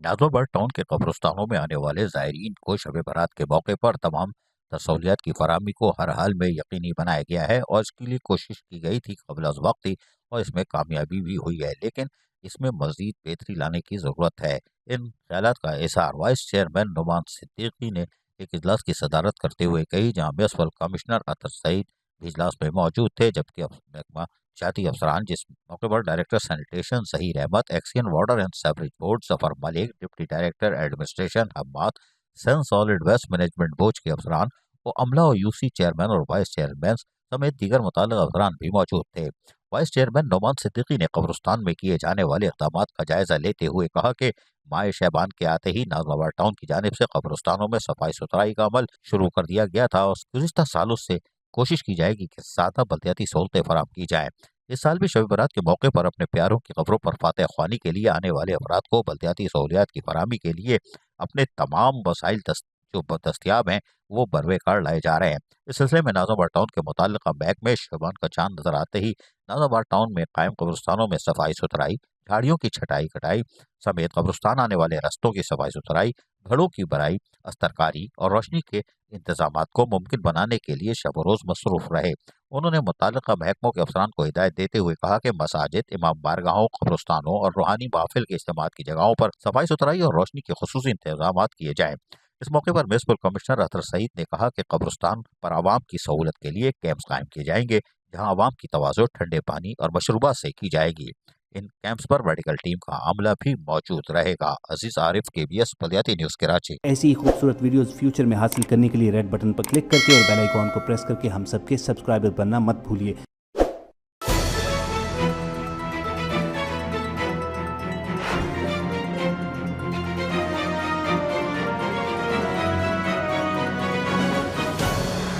Nazimabad town के कब्रिस्तानों में आने वाले ज़ायरीन को शब बारात के मौके पर तमाम सहूलियात की फराहमी को हर हाल में यकीनी बनाया गया है और इसके लिए कोशिश की गई थी कबल अज़ वक्त ही, और इसमें कामयाबी भी हुई है, लेकिन इसमें मज़ीद बेहतरी लाने की ज़रूरत है। इन ख्यालात का इज़हार वाइस चेयरमैन नुमान सिद्दीकी ने एक इजलास की सदारत करते हुए कही, जहाँ म्युनिसिपल कमिश्नर अतर सईद भी इजलास में मौजूद थे, जबकि महकमा जाती अफसरान जिस मौके पर director sanitation Zaheer Ahmed, XEN water and sewerage board Zafar Malik, deputy director administration Hammad, सन सॉलिड वेस्ट मैनेजमेंट बोर्ड के अफसरान और अमला और यूसी चेयरमैन और वाइस चेयरमैन समेत दीगर मुताल्लिक़ अफसरान भी मौजूद थे। वाइस चेयरमैन नोमान सिद्दीकी ने कब्रिस्तान में किए जाने वाले इक़दामात का जायज़ा लेते हुए कहा कि माह शहबान के आते ही नाज़िमाबाद टाउन की जानिब से कब्रिस्तानों में सफाई सुथराई का अमल शुरू कर दिया गया था और गुज़िश्ता सालों से कोशिश की जाएगी कि ज़्यादा बल्दियाती सहूलतें फराहम की जाएँ। इस साल भी शब बारात के मौके पर अपने प्यारों की कब्रों पर फातह ख्वानी के लिए आने वाले अफराद को बल्दियाती सहूलियात की फराहमी के लिए अपने तमाम वसाइल जो दस्तियाब हैं वो बरवे कार लाए जा रहे हैं। इस सिलसिले में नाज़िमाबाद टाउन के मुताल्लिक़ा महकमे शबान का चांद नजर आते ही नाज़िमाबाद टाउन में कायम कब्रिस्तानों में सफाई सुथराई, झाड़ियों की छटाई कटाई समेत कब्रिस्तान आने वाले रास्तों की सफाई सुथराई, घड़ों की भराई, अस्तरकारी और रोशनी के इंतजामात को मुमकिन बनाने के लिए शब रोज़ मसरूफ़ रहे। उन्होंने मुताल्लिक़ा महकमों के अफसरान को हिदायत देते हुए कहा कि मसाजिद, इमाम बारगाहों, कब्रिस्तानों और रूहानी महफिल के इज्तिमात की जगहों पर सफाई सुथराई और रोशनी के खुसूसी इंतजामात किए जाएँ। इस मौके पर म्युनिसिपल कमिश्नर अतर सईद ने कहा कि कब्रिस्तान पर आवाम की सहूलत के लिए कैंप्स कायम किए जाएंगे, जहां आवाम की तवाज़ो ठंडे पानी और मशरूबात से की जाएगी। इन कैंप्स पर मेडिकल टीम का अमला भी मौजूद रहेगा। अजीज आरिफ, KBS बल्दियाती न्यूज़ कराची। ऐसी ही खूबसूरत वीडियोस फ्यूचर में हासिल करने के लिए रेड बटन पर क्लिक करके और बेल आइकॉन को प्रेस करके हम सबके सब्सक्राइबर बनना मत भूलिए।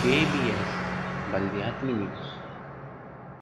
KBS बल्दियाती न्यूज़।